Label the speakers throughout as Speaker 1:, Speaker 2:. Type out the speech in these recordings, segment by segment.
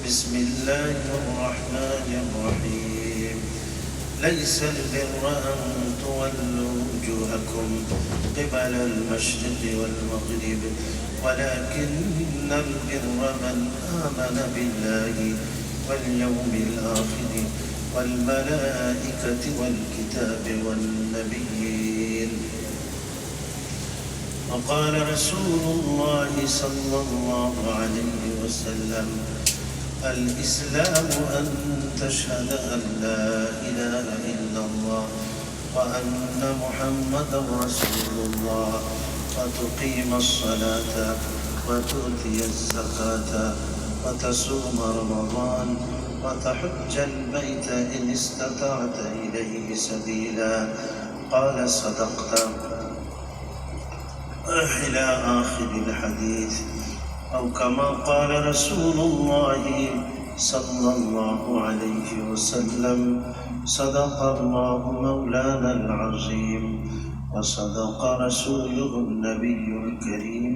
Speaker 1: بسم الله الرحمن الرحيم ليس البر أن تولوا وجوهكم قبل المشرق والمغرب ولكن البر من آمن بالله واليوم الآخر والملائكة والكتاب والنبيين. وقال رسول الله صلى الله عليه وسلم: الإسلام أن تشهد أن لا إله إلا الله وأن محمدا رسول الله وتقيم الصلاة وتؤتي الزكاة وتصوم رمضان وتحج البيت إن استطعت إليه سبيلا. قال: صدقت، إلى آخر الحديث، أو كما قال رسول الله صلى الله عليه وسلم: صدق الله مولانا العظيم وصدق رسوله النبي الكريم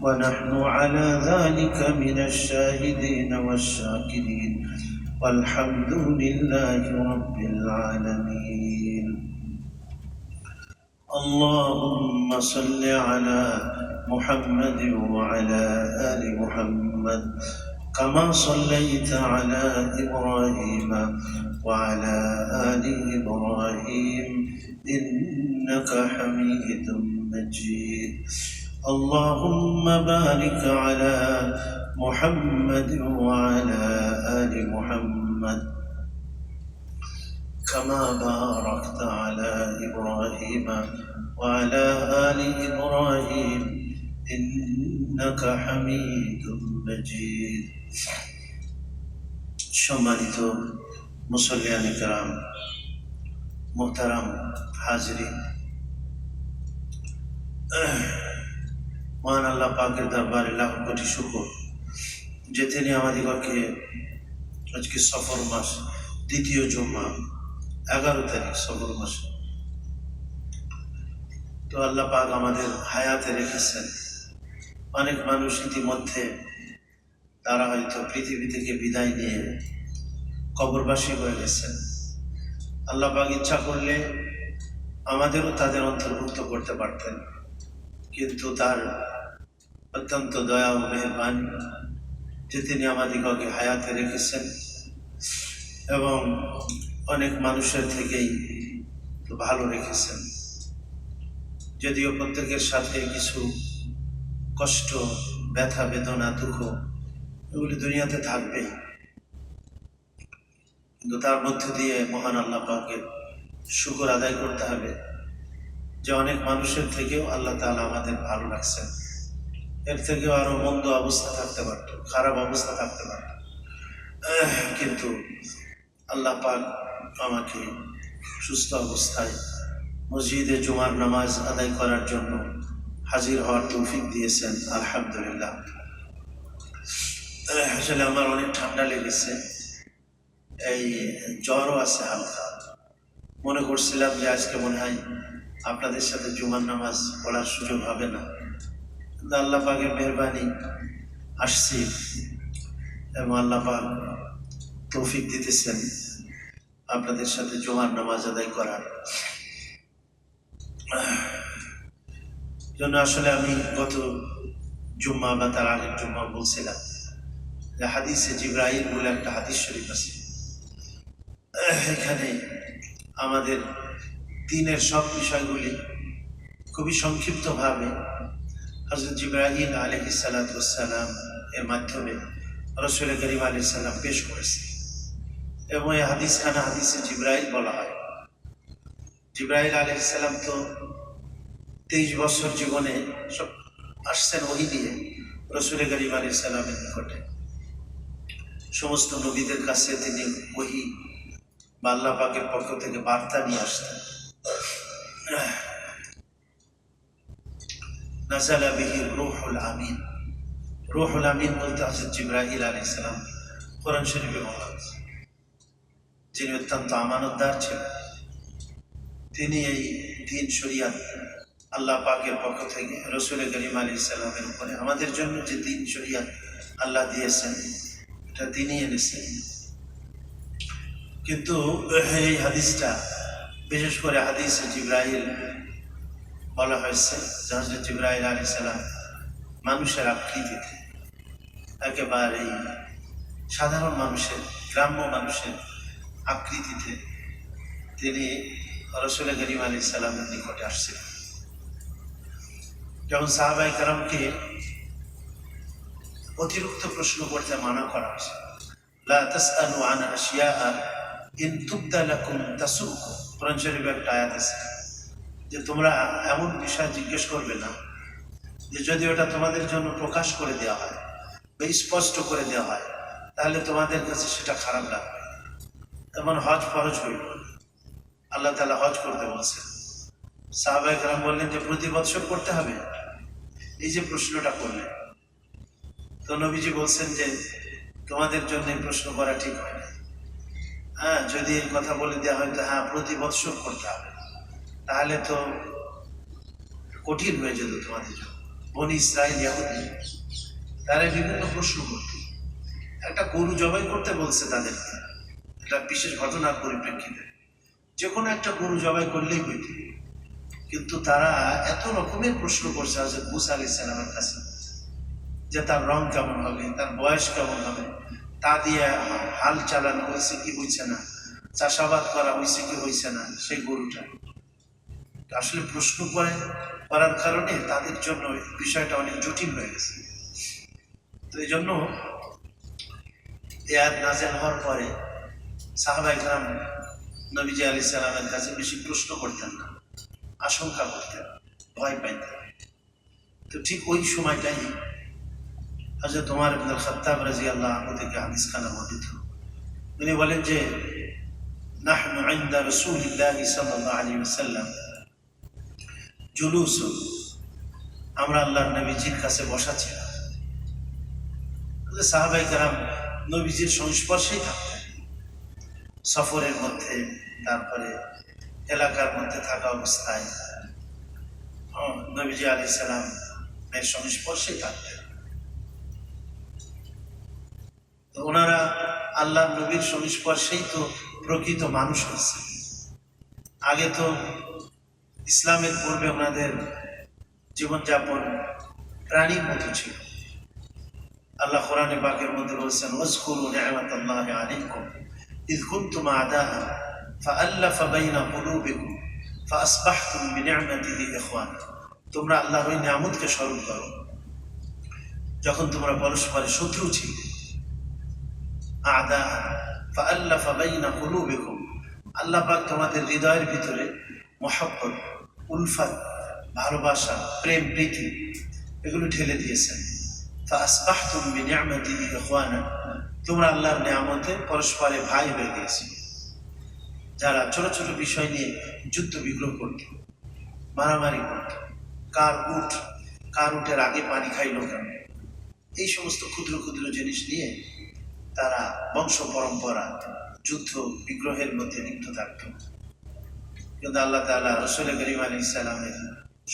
Speaker 1: ونحن على ذلك من الشاهدين والشاكرين والحمد لله رب العالمين. اللهم صل على محمد وعلى آل محمد كما صليت على إبراهيم وعلى آل إبراهيم إنك حميد مجيد. اللهم بارك على محمد وعلى آل محمد كما باركت على إبراهيم وعلى آل إبراهيم إنك حميد مجيد. সম্মানিত মুসল্লিয়ান কিরাম, মুহতারাম হাজরিন, মহান আল্লাহ পাকের দরবারে লাখ কোটি শুকর যে তিনি আমাদিগকে আজকে সফর মাস দ্বিতীয় জুম্মা 11 তারিখ সফর মাস, তো আল্লাহ পাক আমাদের হায়াতে রেখেছেন। অনেক মানুষ ইতিমধ্যে তারা হয়তো পৃথিবী থেকে বিদায় নিয়ে কবরবাসী হয়ে গেছেন। আল্লাহ পাক ইচ্ছা করলে আমাদেরও তাদের অন্তর্ভুক্ত করতে পারতেন, কিন্তু তার অত্যন্ত দয়া ও মেহেরবানি যে তিনি আমাদিগকে হায়াতে রেখেছেন এবং অনেক মানুষের থেকেই ভালো রেখেছেন। যদিও প্রত্যেকের সাথে কিছু কষ্ট, ব্যথা, বেদনা, দুঃখ এগুলি দুনিয়াতে থাকবেই, কিন্তু তার মধ্যে দিয়ে মহান আল্লাহ পাকের শুকর আদায় করতে হবে যে অনেক মানুষের থেকেও আল্লাহ তাআলা আমাদের ভালো রাখছেন। এর থেকেও আরো মন্দ অবস্থা থাকতে পারত, খারাপ অবস্থা থাকতে পারত, কিন্তু আল্লাহ পাক আমাকে সুস্থ অবস্থায় মসজিদে জুমার নামাজ আদায় করার জন্য হাজির হওয়ার তৌফিক দিয়েছেন, আলহামদুলিল্লাহ। আসলে আমার অনেক ঠান্ডা লেগেছে, এই জ্বরও আছে হালকা। মনে করছিলাম যে আজকে মনে হয় আপনাদের সাথে জুমার নামাজ পড়ার সুযোগ হবে না, কিন্তু আল্লাহ পাকের মেহরবানি আসছি এবং আল্লাহ পাক তৌফিক দিতেছেন আপনাদের সাথে জুমার নামাজ আদায় করার জন্য। আসলে আমি গত জুম্মা বা তার আগের জুম্মা বলছিলাম যে হাদিসে জিবরাইল বলে একটা হাদিস শরীফ আছে, এখানে আমাদের দ্বীনের সব বিষয়গুলি খুবই সংক্ষিপ্তভাবে হযরত জিবরাইল আলাইহিস সালাতু ওয়াস সালাম এর মাধ্যমে রাসূল করিম আলাইহিস সালাম পেশ করেছে। এবং এই হাদিসখানা হাদিসে জিবরাইল বলা হয়। জিবরাইল আলাইহিস সালাম তো 23 বছর জীবনে সব আসছেন ওহী দিয়ে রাসূল করিম আলাইহিস সালামের নিকটে। সমস্ত নবীদের কাছে তিনি ওহী বা আল্লাহ পাকের পক্ষ থেকে বার্তা নিয়ে আসতেন। নাযালা বিহি রূহুল আমিন। রূহুল আমিন বলতে হযরত জিবরাইল আলাইহিস সালাম কোরআন শরীফে বলা হয়েছে, যিনি অত্যন্ত আমানতদার ছিলেন। তিনি এই দ্বীন শরিয়াত আল্লাহ পাকের পক্ষ থেকে রাসূল করিম আলাইহিস সালামের উপরে আমাদের জন্য যে দ্বীন শরিয়াত আল্লাহ দিয়েছেন, এটা তিনি এনেছেন। কিন্তু এই হাদিসটা বিশেষ করে হাদিসে জিবরাইল বলা হয়েছে যে হযরত জিবরাইল আলাইহিস সালাম মানুষের আকৃতিতে, একেবারে সাধারণ মানুষের, গ্রাম্য মানুষের আকৃতিতে তিনি রাসূল করিম আলাইহিস সালামের নিকটে আসছিলেন। যখন সাহাবায়ে কেরামকে অতিরিক্ত প্রশ্ন করতে মানা করা হয়েছে, লা তাসআলু আন আশিয়া ইন তুবদা লাকুম তাসুকুম, কোরআন শরীফে একটা আয়াত আছে যে তোমরা এমন বিষয় জিজ্ঞেস করবে না যে যদি ওটা তোমাদের জন্য প্রকাশ করে দেওয়া হয় বা স্পষ্ট করে দেওয়া হয় তাহলে তোমাদের কাছে সেটা খারাপ লাগবে। তেমন হজ ফরজ হইল, আল্লাহ তাআলা হজ করতে বলছেন। সাহাবায়ে কেরাম বললেন যে প্রতি বছর করতে হবে, এই যে প্রশ্নটা করলেন, তো নবীজি বলছেন যে তোমাদের জন্য এই প্রশ্ন করা ঠিক হয় না। হ্যাঁ, যদি এই কথা বলে দেওয়া হয় তো হ্যাঁ প্রতি বছর করতে হবে, তাহলে তো কঠিন হয়ে যেত তোমাদের জন্য। বনি ইসরাইল ইয়াহুদি তারা বিভিন্ন প্রশ্ন করত, একটা গরু জবাই করতে বলছে তাদেরকে, একটা বিশেষ ঘটনার পরিপ্রেক্ষিতে, যে কোনো একটা গরু জবাই করলেই হইত। কিন্তু তারা এত রকমের প্রশ্ন করছে হযরত মূসা আলাইহিস সালামের কাছে, যে তার রং কেমন হবে, তার বয়স কেমন হবে, তা দিয়ে হাল চালানো হয়েছে কি হয়েছে না, চাষাবাদ করা হয়েছে কি হয়েছে না, সেই গরুটা আসলে প্রশ্ন করার কারণে তাদের জন্য বিষয়টা অনেক জটিল হয়ে গেছে। তো এই জন্য আয়াত নাযিল হওয়ার পরে সাহাবায়ে কেরাম নবীজি আলাইহিস সালামের কাছে বেশি প্রশ্ন করতেন না, আশঙ্কা করতেন, ভয় পাইতেন। তো ঠিক ওই সময়টাই হযরত ওমর ইবনে খাত্তাব রাদিয়াল্লাহু আনহু থেকে হাদিস খানা বর্ণিত, তিনি বলেন যে নাহনু ইনদা রাসূলিল্লাহি সাল্লাল্লাহু আলাইহি ওয়াসাল্লাম জুলুস, আমরা আল্লাহর নবীজির কাছে বসা ছিলাম। সাহাবায়ে কেরাম নবীজির সংস্পর্শেই থাকতেন, সফরের মধ্যে, তারপরে এলাকার মধ্যে থাকা অবস্থায় নবীজি আলাইহিস সালাম এর সংস্পর্শেই থাকতেন। তো ওনারা আল্লাহ নবীর সংস্পর্শেই তো প্রকৃত মানুষ হচ্ছে। আগে তো ইসলামের পূর্বে ওনাদের জীবনযাপন প্রাণীর মতো ছিল। আল্লাহ কোরআনে পাকের মধ্যে বলছেন, ওয়াজকুরু নি'মাতাল্লাহি আলাইকুম ইয কুনতুম আ'দাআ ফাআল্লাফা বাইনা কুলুবিকুম ফাআসবাহতুম বিনি'মাতিহি ইখওয়ানা। তোমরা আল্লাহর ওই নিয়ামতকে স্মরণ করো যখন তোমরা পরস্পরের শত্রু ছিলে। আ'দাআ ফাআল্লাফা বাইনা কুলুবিকুম, আল্লাহ পাক তোমাদের হৃদয়ের ভিতরে মহব্বত, উলফাত, ভালোবাসা, প্রেম, প্রীতি এগুলো ঢেলে দিয়েছেন। ফাআসবাহতুম বিনি'মাতিহি ইখওয়ানা, তোমরা আল্লাহর নিয়ামতে পরস্পরে ভাই হয়ে গিয়েছো। যারা ছোট ছোট বিষয় নিয়ে যুদ্ধ বিগ্রহ করত, মারামারি করত, কার উটের আগে পানি খাইল কেন, এই সমস্ত ক্ষুদ্র ক্ষুদ্র জিনিস নিয়ে তারা বংশ পরম্পরা যুদ্ধ বিগ্রহের মধ্যে লিপ্ত থাকত। কিন্তু আল্লাহ তাআলা রাসূল করিম আলাইহিস সালামের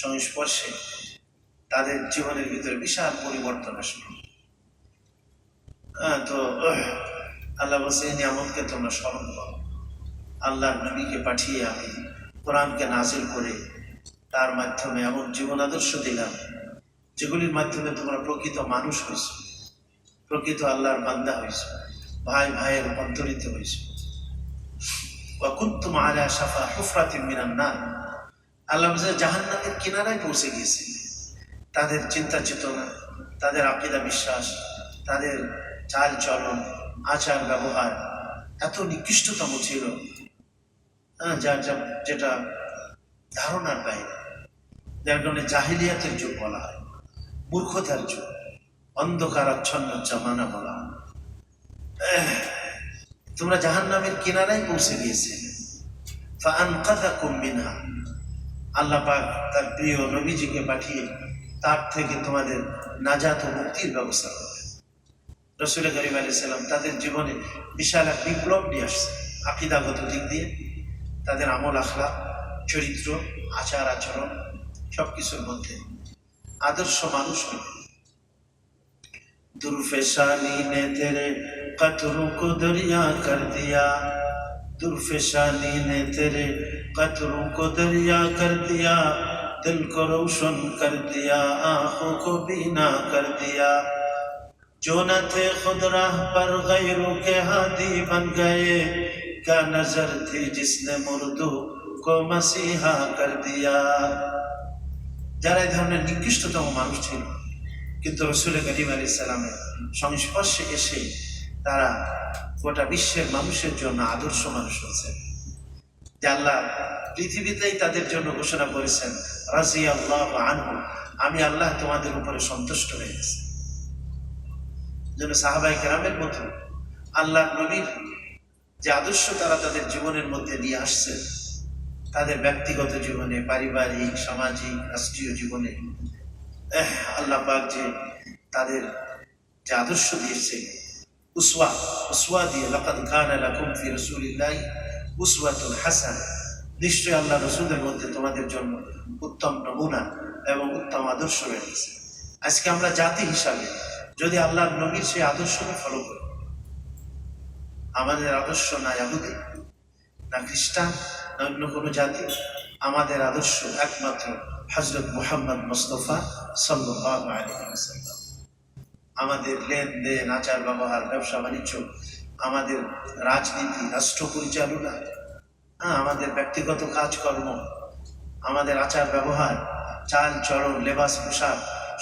Speaker 1: সংস্পর্শে তাদের জীবনের ভিতরে বিশাল পরিবর্তন আসলো। তো আল্লাহ বলছে, এই নিয়ামতকে তোমরা স্মরণ করো। আল্লাহর নবীকে পাঠিয়ে আমি কোরআনকে নাজিল করে তার মাধ্যমে এমন জীবন আদর্শ দিলাম যেগুলির মাধ্যমে তোমরা প্রকৃত মানুষ হয়েছ, প্রকৃত আল্লাহর বান্দা হয়েছ, ভাই ভাইয়ের রূপান্তরিত হয়েছ। ওয়া কুনতুম আলা শাফা হুফরাতিন মিনান নার, আল্লাহ বলছে জাহান্নামের কিনারায় পৌঁছে গিয়েছে। তাদের চিন্তা চেতনা, তাদের আকীদা বিশ্বাস, তাদের চাল চলন, আচার ব্যবহার এত নিকৃষ্টতম ছিল, যেটা ধারণার বাইরে, যার কারণে জাহিলিয়াতের যুগ বলা হয়, মূর্খতার যুগ, অন্ধকারাচ্ছন্ন জামানা বলা হয়। তোমরা জাহান্নামের কিনারায় পৌঁছে গিয়েছে। ফাআনকাযাকুম মিনহা, আল্লাহ পাক তার প্রিয় নবীজিকে পাঠিয়ে তার থেকে তোমাদের নাজাত ও মুক্তির ব্যবস্থা করবেন। রাসূল করিম আলাইহিস সালাম তাদের জীবনে বিশাল এক বিপ্লব নিয়ে আসছে, আকীদাগত দিক দিয়ে, তাদের আমল আখলাক, চরিত্র, আচার আচরণ সবকিছুর মধ্যে আদর্শ মানুষ হইবে। দুরফেশানি নে তেরে कतरों को दरिया कर दिया, दुर्फिशानी ने तेरे कतरों को दरिया कर दिया, दिल को रोशन कर दिया, आंखों को बीना कर दिया। जो न थे खुद राह पर गैरों के हादी बन गए, क्या नजर थी जिसने मुर्दों को मसीहा कर दिया। যারা এই ধরনের নিকৃষ্টতম মানুষ ছিল, কিন্তু রসুল করিম আলাইহিস সালামের সংস্পর্শে এসে তারা গোটা বিশ্বের মানুষের জন্য আদর্শ মানুষ হয়েছে। যে আল্লাহ পৃথিবীতেই তাদের জন্য ঘোষণা করেছেন, রাজিয়াল্লাহু আনহু, আমি আল্লাহ তোমাদের উপরে সন্তুষ্ট হয়ে গেছি। যেন সাহাবায়ে কেরামের মতো আল্লাহ নবীর যে আদর্শ তারা তাদের জীবনের মধ্যে নিয়ে আসছে, তাদের ব্যক্তিগত জীবনে, পারিবারিক, সামাজিক, রাষ্ট্রীয় জীবনে আল্লাহ পাক যে তাদের যে আদর্শ দিয়েছে, উসওয়া দিয়ে, লাকাদ কানা লাকুম ফি রাসূলিল্লাহি উসওয়াতুন হাসানাহ, নিশ্চয়ই আল্লাহ রাসূলের মধ্যে তোমাদের জন্য উত্তম নমুনা এবং উত্তম আদর্শ রয়েছে। আজকে আমরা জাতি হিসাবে যদি আল্লাহর নবীর সেই আদর্শকে ফলো করি, আমাদের আদর্শ না ইহুদি না খ্রিস্টান না অন্য কোনো জাতি, আমাদের আদর্শ একমাত্র হযরত মুহাম্মদ মুস্তাফা সাল্লাল্লাহু আলাইহি ওয়াসাল্লাম। আমাদের লেনদেন, আচার ব্যবহার, ব্যবসা বাণিজ্য, আমাদের রাজনীতি, রাষ্ট্র পরিচালনা, আমাদের ব্যক্তিগত কাজকর্ম, আমাদের আচার ব্যবহার, চাল চলন, লেবাস পোশাক,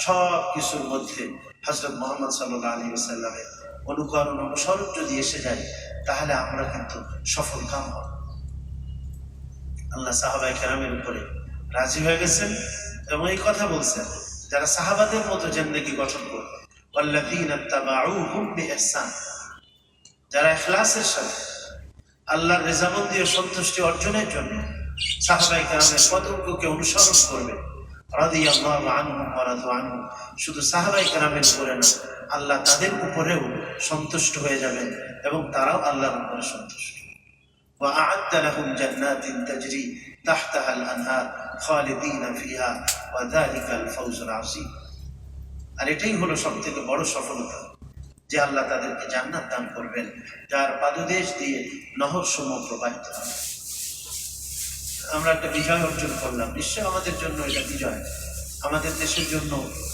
Speaker 1: সব কিছুর মধ্যে হযরত মুহাম্মদ সাল্লাল্লাহু আলাইহি ওয়াসাল্লামের অনুকরণ, অনুসরণ যদি এসে যায়, তাহলে আমরা কিন্তু সফল কাম হব। আল্লাহ সাহাবায়ে কেরামের উপরে রাজি হয়ে গেছেন এবং এই কথা বলছেন, যারা সাহাবাদের মতো জিন্দেগি গঠন করবে, ওয়াল্লাযীনা তাবাউহুম বিইহসান, যারা ইখলাসের সাথে আল্লাহর রেজামন্দি ও সন্তুষ্টি অর্জনের জন্য সাহাবায়ে কেরামের পদক্ষেপকে অনুসরণ করবে, রাদিয়াল্লাহু আনহুম ওয়া রাদু আনহু, শুধু সাহাবায়ে কেরামের উপরে না, আল্লাহ তাদের উপরেও সন্তুষ্ট হয়ে যাবেন এবং তারাও আল্লাহর উপরে সন্তুষ্ট। وأعد لهم جنات تجري تحتها الأنهار خالدين فيها وذلك الفوز العظيم। আর এটাই হলো সবথেকে বড় সফলতা, যে আল্লাহ তাদেরকে জান্নাত দান করবেন, যার পাদদেশ দিয়ে নহরসমূহ প্রবাহিত হবে। আমরা একটা বিজয় অর্জন করলাম, নিশ্চয় আমাদের জন্য এটা বিজয়, আমাদের দেশের জন্য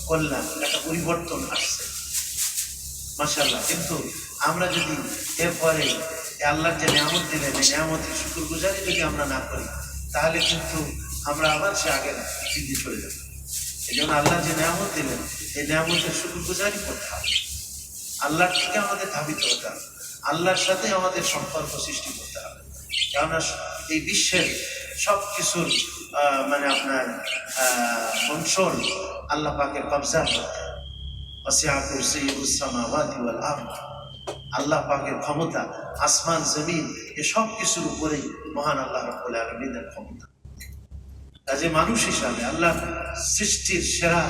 Speaker 1: কল্যাণ, একটা পরিবর্তন আসছে, মাশাআল্লাহ। কিন্তু আমরা যদি এরপরে আল্লাহর যে নিয়ামত দিলেন, এই নিয়ামতের শুকরগুজারি যদি আমরা না করি, তাহলে কিন্তু আমরা আবার সে আগের দিকে চলে যাব। এই জন্য আল্লাহ যে নিয়ামত দিলেন, এই নিয়ামতের শুকরগুজারি করতে হবে, আল্লাহর থেকে আমাদের ধাবিত হতে হবে, আল্লাহর সাথে আমাদের সম্পর্ক সৃষ্টি করতে হবে। কেননা এই বিশ্বের সব কিছুর মানে আপনার কন্ট্রোল আল্লাহ পাকের কবজা করতে হবে। ওয়াসিআ কুরসিয়ুহুস সামাওয়াতি ওয়াল আরদ, আল্লাহ পাকের ক্ষমতা আসমান জমিন এ সব কিছুর উপরেই মহান আল্লাহ রাব্বুল আলামিনের ক্ষমতা। কাজে মানুষ হিসাবে, আল্লাহ সৃষ্টির সেরা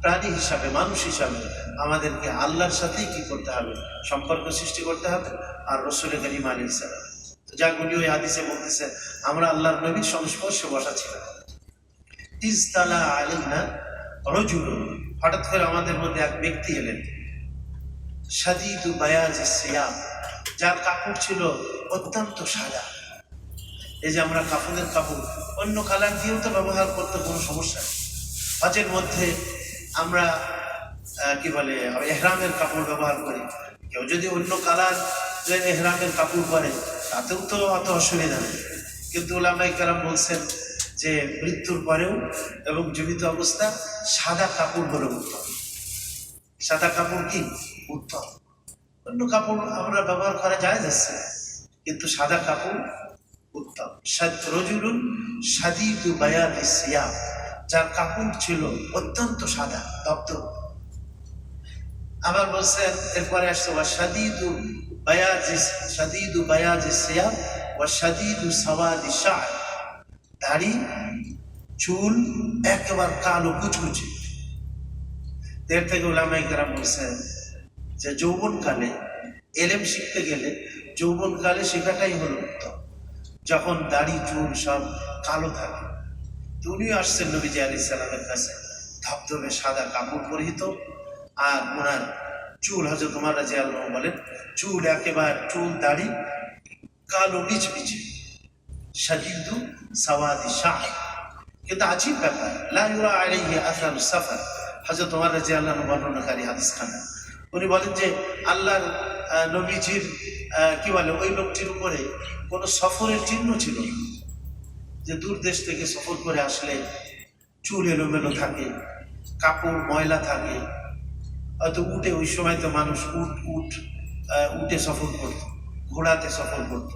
Speaker 1: প্রাণী হিসাবে, মানুষ হিসাবে আমাদেরকে আল্লাহর সাথেই কি করতে হবে, সম্পর্ক সৃষ্টি করতে হবে। আর রাসূল করিম আলাইহিস সালাম যাগুলি ওই হাদিসে বলতেছে, আমরা আল্লাহর নবীর সংস্পর্শে বসা ছিলাম। ইজতালা আলাইনা রাজুলুন, হঠাৎ করে আমাদের মধ্যে এক ব্যক্তি এলেন, শাদীদু বায়াজিস সিয়াব, যার কাপড় ছিল অত্যন্ত সাদা। এই যে আমরা কাপড়ের কাপড় অন্য কালার দিয়েও তো ব্যবহার করতে কোনো সমস্যা নেই। হজের মধ্যে আমরা কি বলে এহরামের কাপড় ব্যবহার করি, কেউ যদি অন্য কালার এহরামের কাপড় পরে তাতেও তো অত অসুবিধা নেই। কিন্তু উলামায়ে কেরাম বলছেন যে মৃত্যুর পরেও এবং জীবিত অবস্থা সাদা কাপড় হলো উত্তম। সাদা কাপড় কি উত্তম, অন্য কাপড় আমরা ব্যবহার করা যায় যাচ্ছে, কিন্তু সাদা কাপড় উত্তম। রাজুলুন শাদীদু বায়াদিস সিয়াব, যার কাপড় ছিল অত্যন্ত সাদা দপ্তর। আবার বলছেন এরপরে আসছে ওয়া শাদীদু বায়াজিস সিয়াব ওয়া শাদীদু সাওয়াদিশ শা'r, দাড়ি চুল একেবারে কালো কুচকুচে। এর থেকে উলামায়ে কেরাম বলছেন যে যৌবনকালে এলেম শিখতে গেলে যৌবনকালে শেখাটাই হলো উত্তম, যখন দাড়ি চুল সব কালো থাকে। তো উনিও আসছেন নবীজি আলাইহিস সালামের কাছে, ধবধবে সাদা কাপড় পরিহিত, আর ওনার চুল, হযরত ওমর রাদিয়াল্লাহু আনহু বলেন চুল একেবারে, চুল দাড়ি কালো মিচমিচে, শাদীদু সাওয়াদি শা'r। কিন্তু আজীব ব্যাপার, লা ইউরা আলাইহি আসারুস সাফার। হযরত ওমর রাদিয়াল্লাহু আনহু বর্ণনাকারী হাদিস খানা, উনি বলেন যে আল্লাহর নবীজির কি বলে ওই লোকটির উপরে কোনো সফরের চিহ্ন ছিল না, যে দূর দেশ থেকে সফর করে আসলে চুল এলোমেলো থাকে, কাপড় ময়লা থাকে। হয়তো উঠে, ওই সময় তো মানুষ উঠে সফর করত, ঘোড়াতে সফর করত।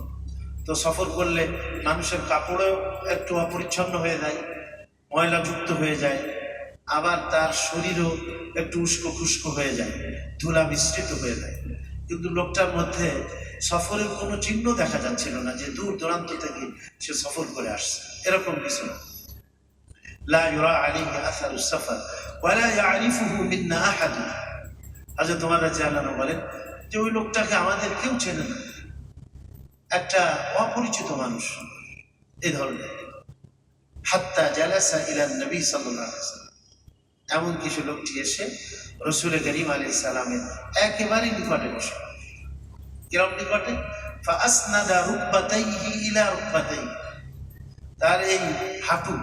Speaker 1: তো সফর করলে মানুষের কাপড়ও একটু অপরিচ্ছন্ন হয়ে যায়, ময়লা যুক্ত হয়ে যায়, আবার তার শরীরও একটু উস্কো খুস্কো হয়ে যায়, ধুলা মিশ্রিত হয়ে যায়। কিন্তু লোকটার মধ্যে সফরের কোনো চিহ্ন দেখা যাচ্ছিল না, যে দূর দূরান্ত থেকে সে সফর করে আসছে, এরকম কিছু না। লা ইউরা আলাইহি আসারুস সাফার ওয়া লা ইয়ারিফুহু মিন্না আহাদ। হযরত ওমর রাদিয়াল্লাহু আনহু বলেন যে ওই লোকটাকে আমাদের কেউ চেনে না, একটা অপরিচিত মানুষ এই ধরনের। হাত্তা জালাসা ইলা নবী সাল্লাল্লাহু আলাইহি ওয়াসাল্লাম, এমন কিছু লোকটি এসে রাসূল করিম আলাইহিস সালামের একেবারে নিকটে বসে। কিরকম নিকটে? ফাআসনাদা রুকবাতাইহি ইলা রুকবাতাইহি, তার এই হাঁটু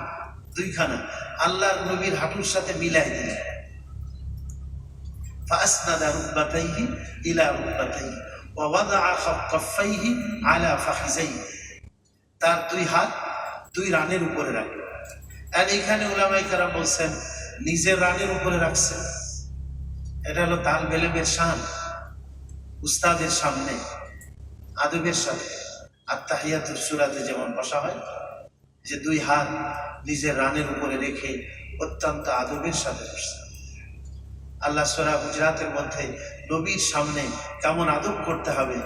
Speaker 1: দুইখানা আল্লাহর নবীর হাঁটুর সাথে মিলাই দিলেন। ফাআসনাদা রুকবাতাইহি ইলা রুকবাতাইহি ওয়া ওয়াদাআ কাফাইহি আলা ফাখিজাইহি, তার দুই হাত দুই রানের উপরে রাখলেন। আর এখানে উলামায়ে কেরাম বলছেন নিজের রানের উপরে রাখছেন, এটা হলো তালবে ইলমের শান। উস্তাদের সামনে আদবের সাথে আত্তাহিয়াতুস সূরাতে যেমন বসা হয়, যে দুই হাত নিজের রানের উপরে রেখে অত্যন্ত আদবের সাথে বসছেন। আল্লাহ সূরা হুজরাতের মধ্যে নবীর সামনে কেমন আদব করতে হবে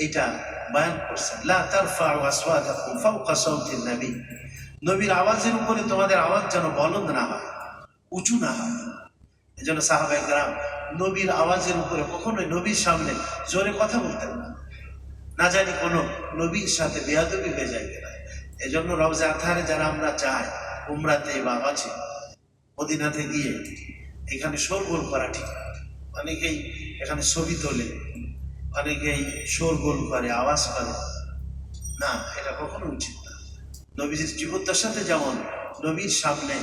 Speaker 1: এটা বয়ান করছেন। লা তারফাউ আসওয়াতাকুম ফাওকা সাওতিন নবী, নবীর আওয়াজের উপরে তোমাদের আওয়াজ যেন বলন্দ না হয়, উঁচু না হয়। এজন্য সাহাবায়ে কেরাম নবীর আওয়াজের উপরে কখনোই নবীর সামনে জোরে কথা বলতেন না, না জানি কোনো নবীর সাথে বেয়াদবি হয়ে যায় কিনা। এজন্য রওজা আতহারে যারা আমরা যাই উমরাতে বা হজে, মদিনাতে গিয়ে এখানে শোরগোল করা ঠিক না। অনেকেই এখানে ছবি তোলে, অনেকেই শোরগোল করে, আওয়াজ করে, না, এটা কখনো উচিত না। নবীজির জীবদ্দশাতে যেমন নবীর সামনে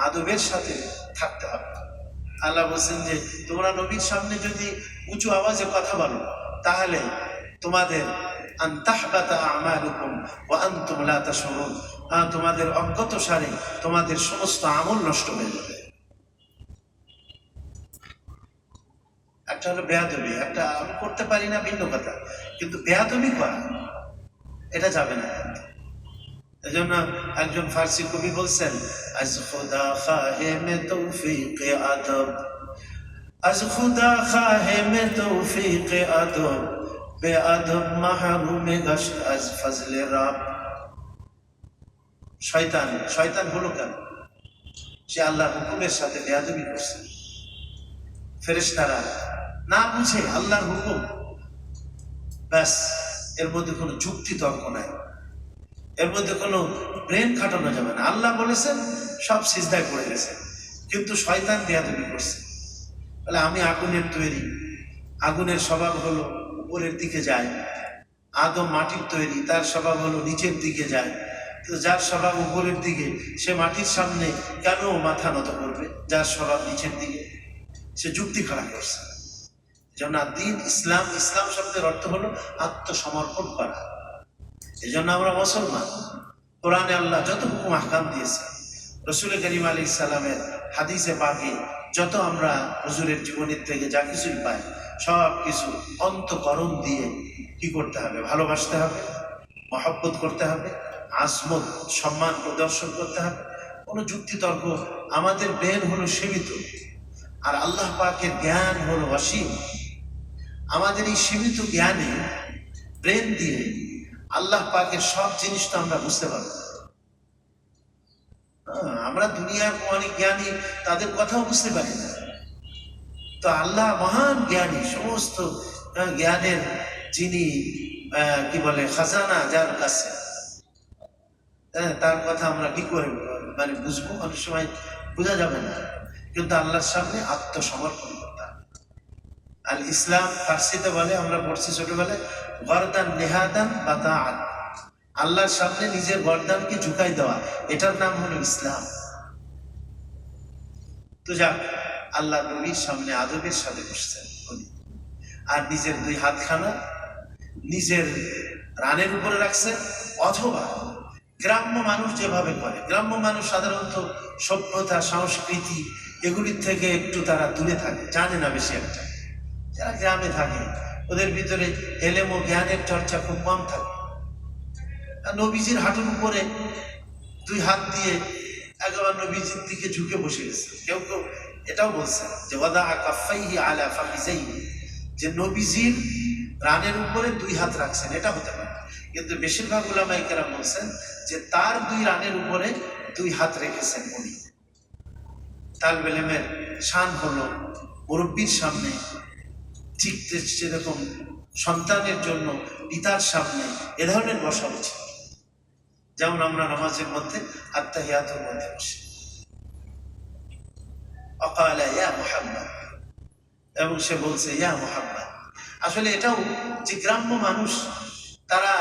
Speaker 1: আদবের সাথে থাকতে হবে। আল্লাহ বলছেন যে তোমরা নবীর সামনে যদি উঁচু আওয়াজে কথা বলো তাহলে তোমাদের আন তাহবাতা আমালুকুম ওয়া আনতুম লা তাশউরুন, তোমাদের অজ্ঞত সারে তোমাদের সমস্ত আমল নষ্ট হয়ে যাবে। একটা হলো বেয়াদবি, একটা আমি করতে পারি না ভিন্ন কথা, কিন্তু বেয়াদবি করা এটা যাবে না। এজন্য একজন ফার্সি কবি বলছেন আজ খুদা খাহে মে তৌফিক আদব, আজ খুদা খাহে মে তৌফিক আদব, বেআদব মাহরুমে গশত আজ ফজলে রাব। শয়তান হলো কেন? সে আল্লাহর হুকুমের সাথে বেয়াদবি করছে। ফেরেশতারা না বুঝে আল্লাহর হুকুম, ব্যাস, এর মধ্যে কোনো যুক্তি তর্ক নাই, এর মধ্যে কোনো ব্রেন খাটানো যাবে না। আল্লাহ বলেছেন, সব সিজদায় পড়ে গেছে, কিন্তু শয়তান বেয়াদবি করছে। বলে আমি আগুনের তৈরি, আগুনের স্বভাব হলো উপরের দিকে যায়, আদম মাটির তৈরি, তার স্বভাব হলো নিচের দিকে যায়। তো যার স্বভাব উপরের দিকে সে মাটির সামনে কেন মাথা নত করবে, যার স্বভাব নিচের দিকে? সে যুক্তি খাড়া করছে। যেমন দ্বীন ইসলাম, ইসলাম শব্দের অর্থ হলো আত্মসমর্পণ করা। এই জন্য আমরা মুসলমান। কোরআনে আল্লাহ যত হুকুম আহকাম দিয়েছে, রাসূল করিম আলাইহিস সালামের হাদিসে পাকে যত আমরা হুজুরের জীবনের থেকে যা কিছুই পাই, সব কিছু অন্তঃকরণ দিয়ে কি করতে হবে? ভালোবাসতে হবে, মহব্বত করতে হবে, আজমত সম্মান প্রদর্শন করতে হবে। কোনো যুক্তিতর্ক, আমাদের ব্রেন হলো সীমিত আর আল্লাহ পাকের জ্ঞান হলো অসীম। আমাদের এই সীমিত জ্ঞানে ব্রেন দিয়ে আল্লাহ পাকের সব জিনিস তো আমরা বুঝতে পারবো না। আমরা দুনিয়ার অনেক জ্ঞানী, তাদের কথাও বুঝতে পারি না। তো আল্লাহ মহান জ্ঞানী, সমস্ত জ্ঞানের যিনি কি বলে খাজানা যার কাছে, তার কথা আমরা কি করে মানে বুঝবো? অনেক সময় বোঝা যাবে না, কিন্তু আল্লাহর সামনে আত্মসমর্পণ করতে হবে। আল ইসলাম ফার্সিতে বলে, আমরা পড়ছি ছোটবেলায়, গরদান নেহাদান বাতাআত, আল্লাহর সামনে নিজের গর্দানকে ঝুঁকাই দেওয়া, এটার নাম হলো ইসলাম। তো যাক, আল্লাহ নবীর সামনে আদবের সাথে বসছেন উনি, আর নিজের দুই হাতখানা নিজের রানের উপরে রাখছেন। অথবা গ্রাম্য মানুষ যেভাবে করে, গ্রাম্য মানুষ সাধারণত সভ্যতা সংস্কৃতি এগুলির থেকে একটু তারা দূরে থাকে, জানে না বেশি একটা। যারা গ্রামে থাকে ওদের ভিতরে এলেম ও জ্ঞানের চর্চা খুব কম থাকে। নবীজির হাঁটুর উপরে দুই হাত দিয়ে একেবারে নবীজির দিকে ঝুঁকে বসে গেছে। কেউ কেউ এটাও বলছে যে ওয়াদা কাফাইহি আলা ফাকিজাইহি, যে নবীজির রানের উপরে দুই হাত রাখছেন, এটা হতে পারে। কিন্তু বেশিরভাগ উলামায়ে কেরাম বলছেন যে তার দুই রানের উপরে দুই হাত রেখেছেন উনি। তালবে ইলমের শান হলো মুরব্বীর সামনে ঠিক যেরকম সন্তানের জন্য পিতার সামনে এ ধরনের বসা উচিত। যেমন আমরা নামাজের মধ্যে আত্তাহিয়াতুর মধ্যে বসি, অকালা ইয়া মুহাম্মদ, এবং সে বলছে ইয়া মুহাম্মদ। আসলে এটাও যে গ্রাম্য মানুষ তারা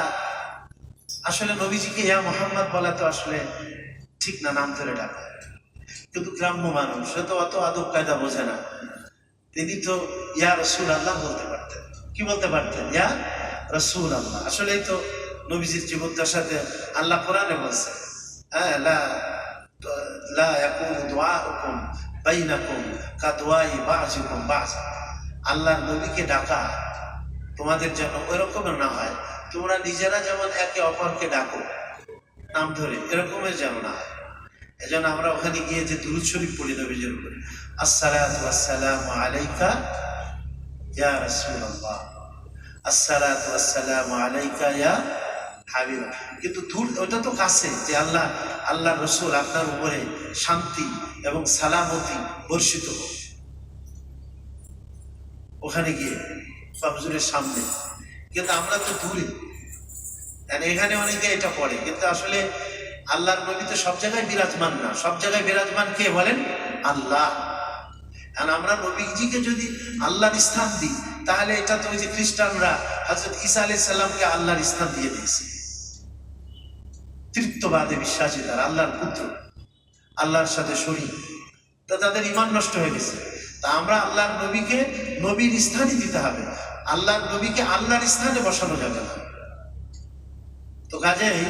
Speaker 1: আসলে নবীজিকে ইয়া মুহাম্মদ বলা তো আসলে ঠিক না, নাম ধরে ডাকা। কিন্তু গ্রাম্য মানুষ সে তো অত আদব কায়দা বোঝে না, তিনি তো ইয়া রাসূলুল্লাহ বলতে পারতেন। কি বলতে পারতেন? ইয়া রাসূলুল্লাহ। আসলেই তো নবীজির জীবদ্দশাতে আল্লাহ কোরআনে বলছে, হ্যাঁ, লা ইয়াকুনু দুআউকুম বাইনাকুম কাদওয়াই বা'যিকুম বা'যা, আল্লাহর নবীকে ডাকা তোমাদের যেন ওই রকমের না হয়, তোমরা নিজেরা যেমন একে অপরকে ডাকো নাম ধরে, এরকমের যেন না হয়। এজন্য আমরা ওখানে গিয়ে যে দুরূদ শরীফ পড়ি নবীজির উপরে, আসসালাতু ওয়াসসালামু আলাইকা ইয়া রাসূলুল্লাহ, আসসালাতু ওয়াসসালামু আলাইকা ইয়া হাবিব। কিন্তু ওটা তো কাছে, যে আল্লাহ রসুল আপনার উপরে শান্তি এবং সালামতি বর্ষিত হোক। ওখানে গিয়ে হুজুরের সামনে, কিন্তু আমরা তো দূরে, এখানে অনেকে এটা পড়ে, কিন্তু আসলে আল্লাহর নবী তো সব জায়গায় বিরাজমান না। সব জায়গায় বিরাজমান কে বলেন? আল্লাহ। আর আমরা নবীজিকে যদি আল্লাহর স্থান দিই, তাহলে এটা তো ওই যে খ্রিস্টানরা হযরত ঈসা আলাইহিস সালামকে আল্লাহর স্থান দিয়ে দিয়েছে। তৃত্ববাদে বিশ্বাসী, তারা আল্লাহর পুত্র, আল্লাহর সাথে শরীক, তা তাদের ঈমান নষ্ট হয়ে গেছে। তা আমরা আল্লাহর নবীকে নবীর স্থানই দিতে হবে, আল্লাহর নবীকে আল্লাহর স্থানে বসানো যাবে না। তো কাজেই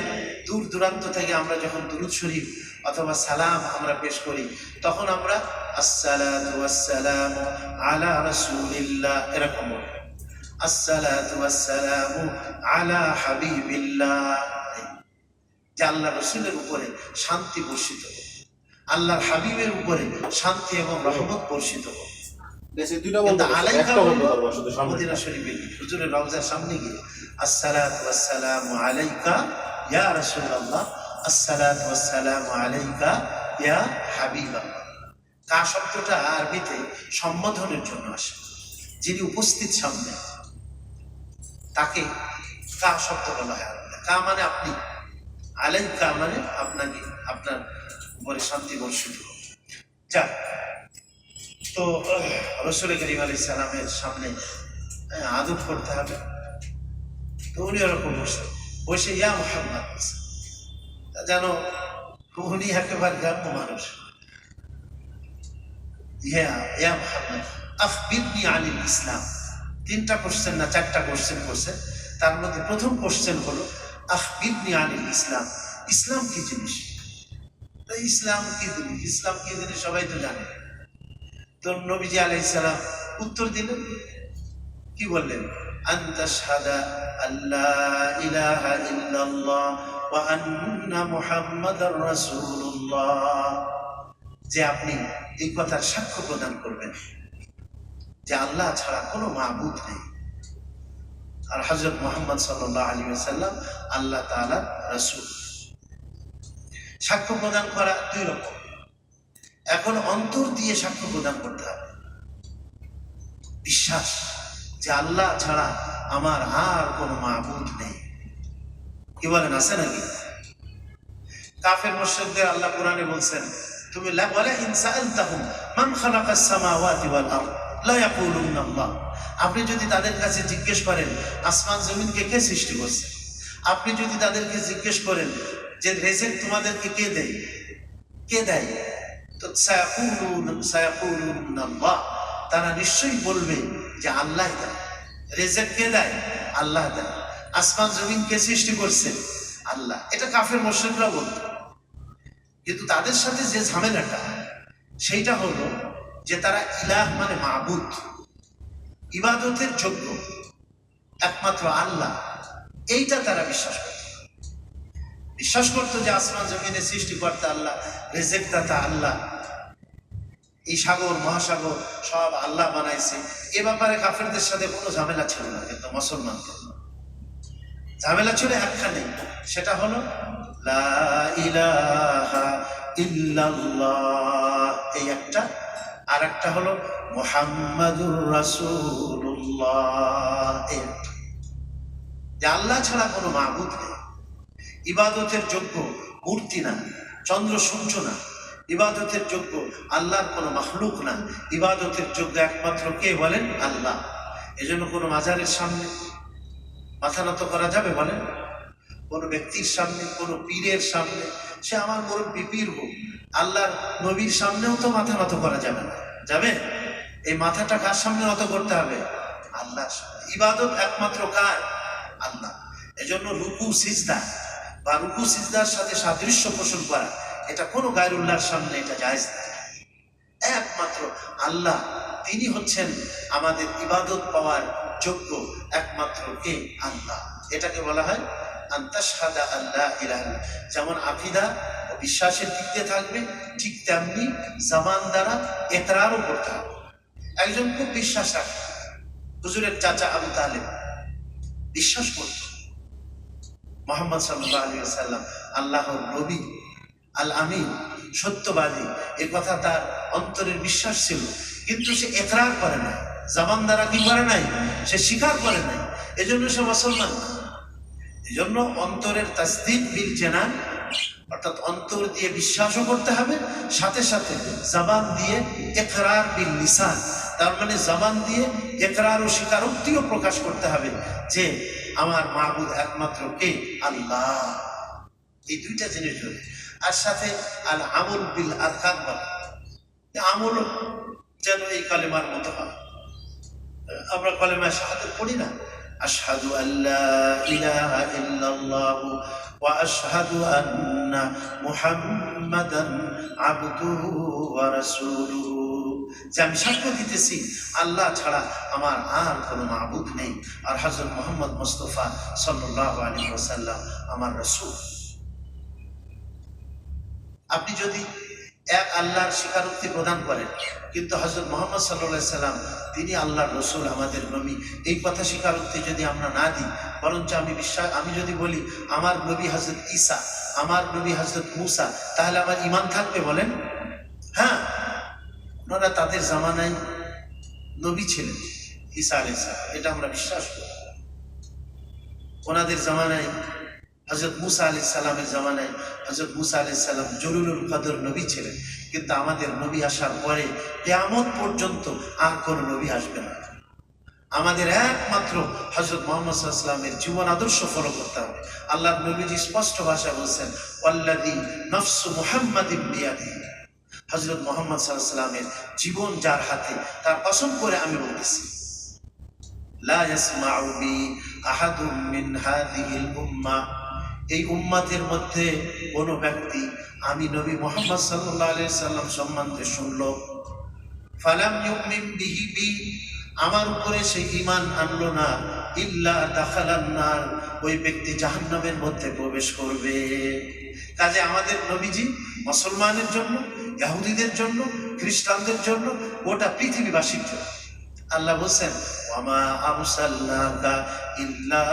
Speaker 1: দূর দূরান্ত থেকে আমরা যখন দুরূদ শরীফ অথবা সালাম আমরা পেশ করি, তখন আমরা আসসালাতু ওয়াসসালামু আলা রাসূলিল্লাহ এরকম বলি, আসসালাতু ওয়াসসালামু আলা হাবিবিল্লাহ, যে আল্লাহ রসুলের উপরে শান্তি বর্ষিত হোক, আল্লাহর হাবিবের উপরে শান্তি এবং রহমত বর্ষিত হোক। মদিনা শরীফে হুজুরের রওজার সামনে গিয়ে আসসালাতু ওয়াসসালামু আলাইকা ইয়া রাসূলুল্লাহ, আসসালাতু ওয়াসসালামু আলাইকা ইয়া হাবিবাল্লাহ। কা শব্দটা আরবিতে সম্বোধনের জন্য আসে, যিনি উপস্থিত সামনে তাকে কা শব্দ বলা হয়। কা মানে আপনি, আলাইকা মানে আপনাকে, আপনার উপরে শান্তি বর্ষিত হোক। যাক, তো রাসূল করিম আলাইহিস সালামের সামনে আদব করতে হবে। তো উনি ওরকম বসে ইয়া মুহাম্মদ বলছে, যেন উনি একেবারে গ্রাম্য মানুষ। ইয়া মুহাম্মদ আখবিরনি আনিল ইসলাম। 3টা কোশ্চেন না 4টা কোশ্চেন করছে, তার মধ্যে প্রথম কোশ্চেন হলো আখবিরনি আনিল ইসলাম, ইসলাম কি জিনিস? তো ইসলাম কি জিনিস, ইসলাম কি জিনিস সবাই তো জানে। তো নবীজি আলাইহিস সালাম উত্তর দিলেন, কি বললেন? আনতাশহাদা আল্লা ইলাহা ইল্লাল্লাহ ওয়া আন্না মুহাম্মাদার রাসূলুল্লাহ, যে আপনি এই কথার সাক্ষ্য প্রদান করবেন যে আল্লাহ ছাড়া কোনো মাবুদ নেই, আর হযরত মুহাম্মদ সাল্লাল্লাহু আলাইহি ওয়াসাল্লাম আল্লাহ তাআলার রাসূল। সাক্ষ্য প্রদান করা দুই রকম। এখন অন্তর দিয়ে সাক্ষ্য প্রদান করতে হবে, বিশ্বাস যে আল্লাহ ছাড়া আমার আর কোনো মাবুদ নেই। কি বলেন, আছে নাকি? কাফের মুশরিকদের আল্লাহ কোরআনে বলছেন, তুমি ওয়ালা ইন সাআলতাহুম মান খালাকাস সামাওয়াতি ওয়াল আরদ, লা ইয়াকুলুনা আল্লাহ। আপনি যদি তাদের কাছে জিজ্ঞেস করেন আসমান জমিনকে কে সৃষ্টি করছে, আপনি যদি তাদেরকে জিজ্ঞেস করেন যে রিজিক তোমাদেরকে কে দেয়, কে দেয়, তো সায়াকুলুনা আল্লাহ, তারা নিশ্চয়ই বলবে যে আল্লাহ দেয়। রিজিক কে দেয়? আল্লাহ দেয়। আসমান জমিন কে সৃষ্টি করছে? আল্লাহ। এটা কাফের মুশরিকরা বলতো। কিন্তু তাদের সাথে যে ঝামেলাটা সেইটা হলো যে তারা ইলাহ মানে মাবুদ, ইবাদতের যোগ্য একমাত্র আল্লাহ, এইটা তারা বিশ্বাস করতো যে আসমান জমিনের সৃষ্টিকর্তা আল্লাহ, রিজিক দাতা আল্লাহ, এই সাগর মহাসাগর সব আল্লাহ বানাইছে। এ ব্যাপারে কাফেরদের সাথে কোনো ঝামেলা ছিল না। কিন্তু মুসলমানদের ঝামেলা ছিল একখানে, সেটা হলো লা ইলাহা ইল্লাল্লাহ, এই একটা। আর একটা হলো মুহাম্মাদুর রাসূলুল্লাহ, এই একটা। যে আল্লাহ ছাড়া কোনো মাবুদ নেই, ইবাদতের যোগ্য মূর্তি না, চন্দ্র সূর্য না, ইবাদতের যোগ্য আল্লাহর কোনো মাখলুক না, ইবাদতের যোগ্য একমাত্র কে বলেন? আল্লাহ। এজন্য কোনো মাজারের সামনে মাথা নত করা যাবে বলেন? কোনো ব্যক্তির সামনে, কোনো পীরের সামনে, সে আমার মুরব্বি পীর হোক, আল্লাহর নবীর সামনেও তো মাথা নত করা যাবে না। যাবে? এই মাথাটা কার সামনে নত করতে হবে? আল্লাহর সামনে। ইবাদত একমাত্র কার? আল্লাহ। এজন্য রুকু সিজদা বা রুকু সিজদার সাথে সাদৃশ্য পোষণ করা, এটা কোনো গায়রুল্লাহর সামনে এটা জায়েজ না। একমাত্র আল্লাহ, তিনি হচ্ছেন আমাদের ইবাদত পাওয়ার যোগ্য একমাত্র কে? আল্লাহ। এটাকে বলা হয় আনতাশহাদা আল্লাহ ইলাহা। যেমন আকিদা ও বিশ্বাসের দিক দিয়ে থাকবে, ঠিক তেমনি জবান দ্বারা ইকরারও করতে হবে। একজন খুব বিশ্বাস রাখে, হুজুরের চাচা আবু তালেব বিশ্বাস করত মুহাম্মদ সাল্লাল্লাহু আলাইহি ওয়াসাল্লাম আল্লাহর নবী, আল আমিন, সত্যবাদী, এ কথা তার অন্তরের বিশ্বাস ছিল। কিন্তু সে ইকরার করে না, জবান দ্বারা কি করে নাই? সে স্বীকার করে নাই। এজন্য সে মুসলমান না। এজন্য অন্তরের তাসদীক বিল জানান, অর্থাৎ অন্তর দিয়ে বিশ্বাসও করতে হবে, সাথে সাথে জবান দিয়ে ইকরার বিল লিসান, তার মানে জবান দিয়ে ইকরার ও স্বীকারোক্তিও প্রকাশ করতে হবে যে আমার মাবুদ একমাত্র কে? আল্লাহ। এই দুইটা জিনিস জন্য। আর সাথে আল আমল বিল আরকান বলে, আমল যেন এই কালেমার মতো হয়। আমরা কালেমা শাহাদাত পড়ি না, আশহাদু আল্লা ইলাহা ইল্লাল্লাহ ওয়া আশহাদু আন্না মুহাম্মাদান আবদুহু ওয়া রাসূলুহু, যে আমি সাক্ষ্য দিতেছি আল্লাহ ছাড়া আমার আর কোনো মাবুদ নেই, আর হযরত মুহাম্মদ মুস্তাফা সাল্লাল্লাহু আলাইহি ওয়াসাল্লাম আমার রাসূল। আপনি যদি এক আল্লাহর স্বীকারোক্তি প্রদান করেন, কিন্তু হযরত মুহাম্মদ সাল্লাল্লাহু আলাইহি সাল্লাম তিনি আল্লাহর রাসূল, আমাদের নবী, এই কথা স্বীকারোক্তি যদি আমরা না দিই, বরঞ্চ আমি যদি বলি আমার নবী হযরত ঈসা, আমার নবী হযরত মূসা, তাহলে আমার ঈমান থাকবে বলেন? হ্যাঁ, ওনারা তাদের জামানায় নবী ছিলেন, ঈসা আলাইহিস সালাম, এটা আমরা বিশ্বাস করি। ওনাদের জামানায় হযরত মূসা আলাইহিস সালামের জামানায় হযরত মূসা আলাইহিস সালাম জলিলুল কদর নবী ছিলেন। কিন্তু আমাদের নবী আসার পরে কিয়ামত পর্যন্ত আর কোন নবী আসবে না। আমাদের একমাত্র হযরত মুহাম্মদ সাল্লাল্লাহু আলাইহি ওয়াসাল্লামের জীবন আদর্শ ফলো করতে হবে। আল্লাহর নবীজি স্পষ্ট ভাষায় বলেছেন, ওয়াল্লাযী নাফসু মুহাম্মাদিন বিয়াদিহি, হযরত মুহাম্মদ সাল্লাল্লাহু আলাইহি ওয়াসাল্লামের জীবন যার হাতে, তার কসম করে আমি বলতেছি, লা ইয়াসমাউ বি আহাদুম মিন হাযিহিল উম্মাহ, এই উম্মাতের মধ্যে কোনো ব্যক্তি আমি নবী মুহাম্মদ সাল্লাল্লাহু আলাইহি সাল্লাম সম্বন্ধে শুনলো, ফালাম ইউমিন বিহি বি, আমার উপরে সে ঈমান আনলো না, ইল্লা দাখালান নার, ওই ব্যক্তি জাহান্নামের মধ্যে প্রবেশ করবে। কাজে আমাদের নবীজি মুসলমানের জন্য, ইহুদিদের জন্য, খ্রিস্টানদের জন্য, গোটা পৃথিবীবাসীর জন্য। আল্লাহ বলেন, ওয়ামা আরসালনাকা ইল্লা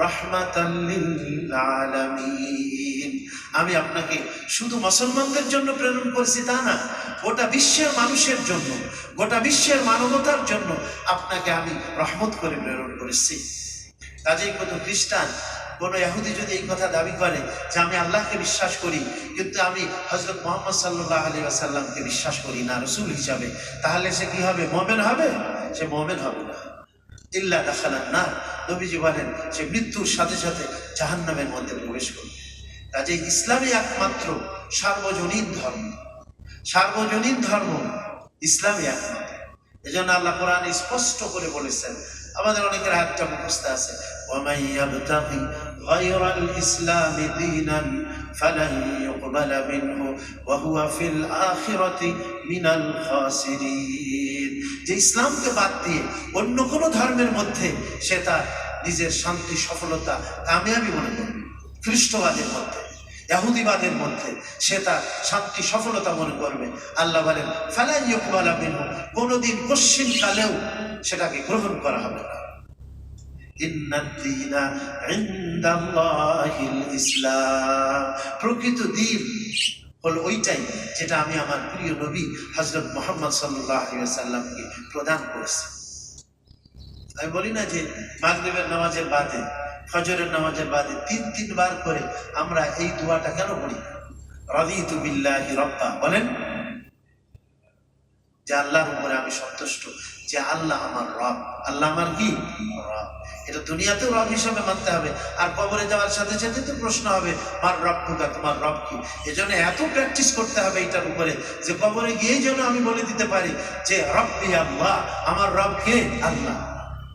Speaker 1: রাহমাতাল লিল আলামিন, আমি আপনাকে শুধু মুসলমানদের জন্য প্রেরণ করেছি তা না, গোটা বিশ্বের মানুষের জন্য, গোটা বিশ্বের মানবতার জন্য আপনাকে আমি রহমত করে প্রেরণ করেছি। কাজেই কত খ্রিস্টান কোনো ইহুদি যদি এই কথা দাবি করে যে আমি আল্লাহকে বিশ্বাস করি কিন্তু আমি হযরত মুহাম্মদ সাল্লাল্লাহু আলাইহি ওয়াসাল্লামকে বিশ্বাস করি না রাসূল হিসাবে, তাহলে সে কি হবে? মুমিন হবে? সে মুমিন হবে না। ইল্লা দাখালান নার, নবীজি বলেন সে মৃত্যুর সাথে সাথে জাহান্নামের মধ্যে প্রবেশ করবে। কাজে ইসলামই একমাত্র সার্বজনীন ধর্ম, সার্বজনীন ধর্ম ইসলামই একমাত্র। এজন্য আল্লাহ কোরআনে স্পষ্ট করে বলেছেন, আমাদের অনেকের আয়াতটা মুখস্থ আছে, ওয়ামান ইয়াবতাগি গায়রাল ইসলামি দীনান ফালান ইউকবালা মিনহু ওয়া হুয়া ফিল আখিরাতি মিনাল খাসিরিন। যে ইসলামকে বাদ দিয়ে অন্য কোনো ধর্মের মধ্যে সে তার নিজের শান্তি, সফলতা, কামিয়াবি মনে করবে, খ্রিস্টবাদের মধ্যে, ইহুদিবাদের মধ্যে সে তার শান্তি, সফলতা মনে করবে, আল্লাহ বলেন ফালা ইউকবালা মিনহু, কোনদিন কোশ্চিন কালেও সেটাকে গ্রহণ করা হবে না। ইন্নাদ-দীনা ইনদাল্লাহিল ইসলাম, প্রকৃত দ্বীন হলো ওইটাই যেটা আমি আমার প্রিয় নবী হযরত মুহাম্মদ সাল্লাল্লাহু আলাইহি ওয়াসাল্লামকে প্রদান করেছি। আমি বলি না যে মাগরিবের নামাজের বাদে, ফজরের নামাজের বাদে ৩ বার করে আমরা এই দোয়াটা কেন পড়ি? রাদিতু বিল্লাহি রাব্বা, বলেন যে আল্লাহর উপরে আমি সন্তুষ্ট, যে আল্লাহ আমার রব। আল্লাহ আমার কি? রব। এটা দুনিয়াতেও রব হিসাবে মানতে হবে, আর কবরে যাওয়ার সাথে সাথে তো প্রশ্ন হবে মার রব্বুকা, তোমার রব কি? এজন্য এত প্র্যাকটিস করতে হবে এটার উপরে যে কবরে গিয়েই যেন আমি বলে দিতে পারি যে রব্বি আল্লাহ, আমার রব কে? আল্লাহ।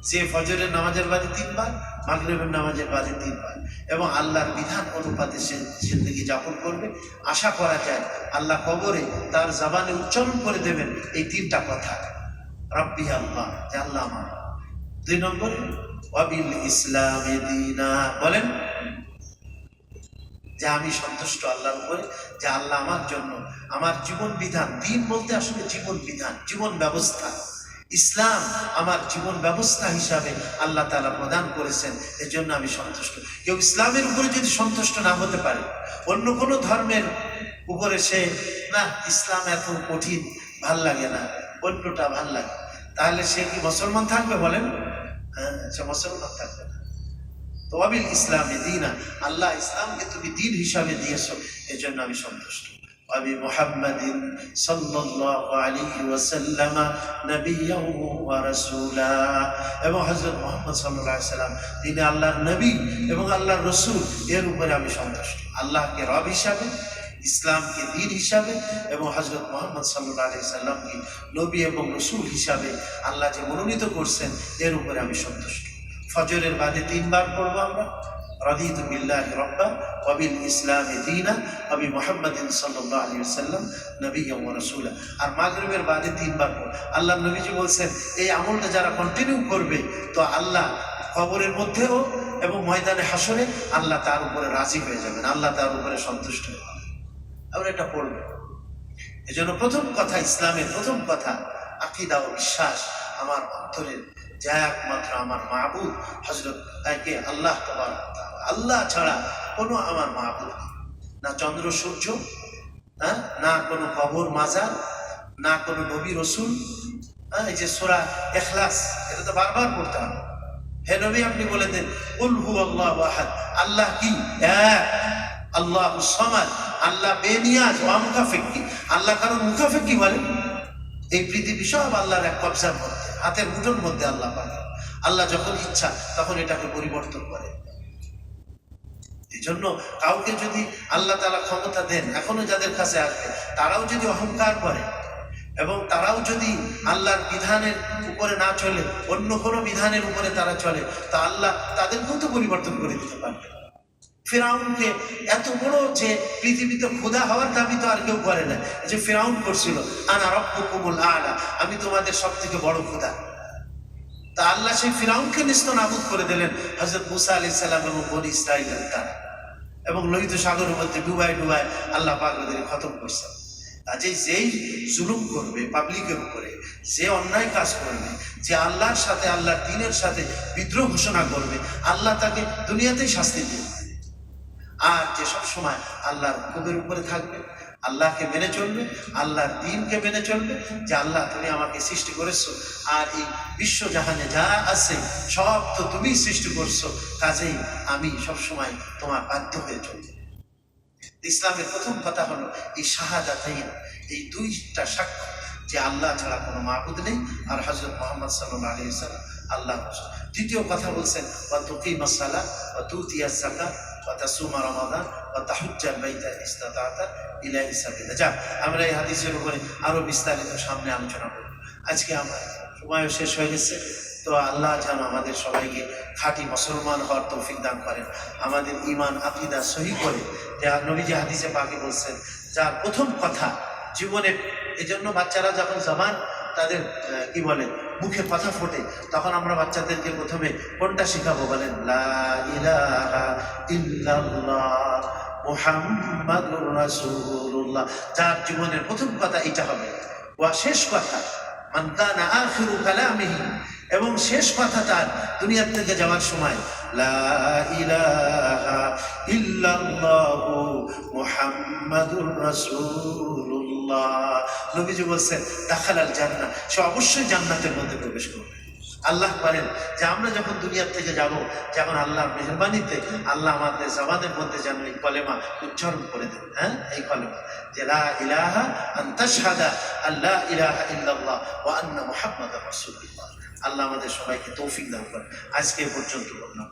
Speaker 1: সে ফজরের নামাজের বাদে ৩ বার, মাগরিবের নামাজের বাদে ৩ বার, এবং আল্লাহর বিধান অনুপাতে সে জিন্দেগি যাপন করবে। আশা করা যায় আল্লাহ কবরে তার জবানে উচ্চারণ করে দেবেন এই ৩টা কথা, রব্বি আল্লাহ, যে আল্লাহ আমার। ২ নম্বরে ওয়াবিল ইসলামে দীনা, বলেন যে আমি সন্তুষ্ট আল্লাহর উপরে, যে আল্লাহ আমার জন্য আমার জীবন বিধান, দ্বীন বলতে আসলে জীবন বিধান, জীবন ব্যবস্থা, ইসলাম আমার জীবন ব্যবস্থা হিসাবে আল্লাহ তাআলা প্রদান করেছেন, এর জন্য আমি সন্তুষ্ট। কেউ ইসলামের উপরে যদি সন্তুষ্ট না হতে পারে, অন্য কোনো ধর্মের উপরে সে না ইসলাম এত কঠিন, ভাল লাগে না, অন্যটা ভাল লাগে, তাহলে সে কি মুসলমান থাকবে? বলেন, হ্যাঁ, সে মুসলমান থাকবে না। তো ওয়াবিল ইসলামে দীনা, আল্লাহ ইসলামকে তুমি দ্বীন হিসাবে দিয়েছো, এর জন্য আমি সন্তুষ্ট। ওয়াবি মুহাম্মাদিন সাল্লাল্লাহু আলাইহি ওয়াসাল্লাম নবিয়্যান ওয়া রাসূলা, এবং হযরত মুহাম্মদ সাল্লাল্লাহু আলাইহি ওয়াসাল্লাম তিনি আল্লাহর নবী এবং আল্লাহর রাসূল, এর উপরে আমি সন্তুষ্ট। আল্লাহকে রব হিসাবে, ইসলামকে দ্বীন হিসাবে, এবং হযরত মুহাম্মদ সাল্লাল্লাহু আলাইহি ওয়াসাল্লামকে নবী এবং রাসূল হিসাবে আল্লাহ যে মনোনীত করছেন, এর উপরে আমি সন্তুষ্ট। ফজরের বাদে ৩ বার পড়বো আমরা, রাদিতু বিল্লাহি রাব্বা ওয়া বিল ইসলামি দীনা ওয়া বি মুহাম্মাদিন সাল্লাল্লাহু আলাইহি ওয়াসাল্লাম নবিয়্যান ওয়া রাসূলা। আর মাগরিবের বাদে ৩ বার পড়ব। আল্লাহর নবীজি বলেন এই আমলটা যারা কন্টিনিউ করবে তো আল্লাহ কবরের মধ্যেও এবং ময়দানে হাসরে আল্লাহ তার উপরে রাজি হয়ে যাবেন, আল্লাহ তার উপরে সন্তুষ্ট হয়ে যাবেন। আমরা এটা পড়ব। এজন্য প্রথম কথা, ইসলামের প্রথম কথা আকীদা ও বিশ্বাস, আমার অন্তরের যে একমাত্র আমার মাবুদ হযরত তাকে আল্লাহ তাবারক ওয়া তাআলা, আল্লাহ ছাড়া কোনো আমার মাবুদ নেই, না চন্দ্র সূর্য, না কোনো কবর মাজার, না কোনো নবী রাসূল। এই যে সূরা ইখলাস, এটা তো বারবার পড়তে হবে। হে নবী আপনি বলে দেন কুল হুয়াল্লাহু আহাদ, আল্লাহ কি? এক, আল্লাহুস সামাদ, আল্লাহ বেনিয়াজ, ওয়া মুকাফিকি, আল্লাহ কারণ মুকাফিকি বলেন। এই পৃথিবী সব আল্লাহর এক কবজার মধ্যে, হাতের মুঠোর মধ্যে আল্লাহ পাকে। আল্লাহ যখন ইচ্ছা তখন এটাকে পরিবর্তন করে। এই জন্য কাউকে যদি আল্লাহ তাআলা ক্ষমতা দেন, এখনো যাদের কাছে আসবে, তারাও যদি অহংকার করে এবং তারাও যদি আল্লাহর বিধানের উপরে না চলে, অন্য কোনো বিধানের উপরে তারা চলে, তা আল্লাহ তাদেরকেও তো পরিবর্তন করে দিতে পারবে। ফিরাউনকে এত বড় যে পৃথিবীতে খোদা হওয়ার দাবি তো আর কেউ করে না, যে ফিরাউন করছিল আনা রাব্বুকুমুল আ'লা, আমি তোমাদের সব থেকে বড় খোদা। তা আল্লাহ সেই ফিরাউনকে নিস্তানাবুদ করে দিলেন হযরত মুসা আলাইহিস সালাম এবং বনী ইসরাঈলের দ্বারা, এবং লোহিত সাগরের মধ্যে ডুবায় ডুবায় আল্লাহ পাক ওদের খতম করছেন। কাজেই যেই জুলুম করবে পাবলিকের উপরে, যে অন্যায় কাজ করবে, যে আল্লাহর সাথে, আল্লাহর দ্বীনের সাথে বিদ্রোহ ঘোষণা করবে, আল্লাহ তাকে দুনিয়াতেই শাস্তি দেবে। আর যে সব সময় আল্লাহর হুকুমের উপরে থাকবে, আল্লাহকে মেনে চলবে, আল্লাহর দ্বীনকে মেনে চলবে, যে আল্লাহ তুমি আমাকে সৃষ্টি করেছো, আর এই বিশ্বজাহানে যা আছে সব তো তুমিই সৃষ্টি করছো, কাজেই আমি সবসময় তোমার বাধ্য হয়ে চলবো। ইসলামের প্রথম কথা হলো এই শাহাদাতাইন, এই দুইটা সাক্ষ্য যে আল্লাহ ছাড়া কোনো মাবুদ নেই আর হযরত মুহাম্মদ সাল্লাল্লাহু আলাইহি ওয়াসাল্লাম আল্লাহর রাসূল। দ্বিতীয় কথা বলছেন ওয়া তুকিমাস সালাহ ওয়া তুতিয়াজ যাকাত ওয়া তাসুমা রমাদান ওয়া তাহুজ্জাল বাইতা ইসতাতা'তা ইলাইহি সাবিলা। যাক, আমরা এই হাদিসের উপরে আরো বিস্তারিত সামনে আলোচনা করব। আজকে আমার সময়ও শেষ হয়ে গেছে, তো আল্লাহ যেন আমাদের সবাইকে খাঁটি মুসলমান হওয়ার তৌফিক দান করেন, আমাদের ঈমান আকীদা সহি করে। যে নবীজি হাদিসে পাকে বলছেন যার প্রথম কথা জীবনে, এজন্য বাচ্চারা যখন জবান তাদের কি বলে মুখে কথা ফোটে, তখন আমরা বাচ্চাদেরকে প্রথমে কোনটা শেখাবো বলেন? লা ইলাহা ইল্লাল্লাহ মুহাম্মাদুর রাসূলুল্লাহ। যার জীবনের প্রথম কথা এটা হবে, ওয়া শেষ কথা মান কানা আখিরু কালামিহি, এবং শেষ কথা তার দুনিয়া থেকে যাওয়ার সময় লা ইলাহা ইল্লাল্লাহু মুহাম্মাদুর রাসূলুল্লাহ। নবীজি বলছেন দাখালাল জান্নাহ, সে অবশ্যই জান্নাতের মধ্যে প্রবেশ করবে। আল্লাহ বলেন যে আমরা যখন দুনিয়ার থেকে যাব, যখন আল্লাহর মেহেরবানিতে আল্লাহ আমাদের জবানের মধ্যে যেন এই কলেমা উচ্চারণ করে দেন। হ্যাঁ, এই কলেমা যে লা ইলাহা আন তাশহাদা আল্লা ইলাহা ইল্লাল্লাহ ওয়া আন্না মুহাম্মাদার রাসূলুল্লাহ। আল্লাহ আমাদের সবাইকে তৌফিক দান করেন। আজকে এ পর্যন্ত বললাম।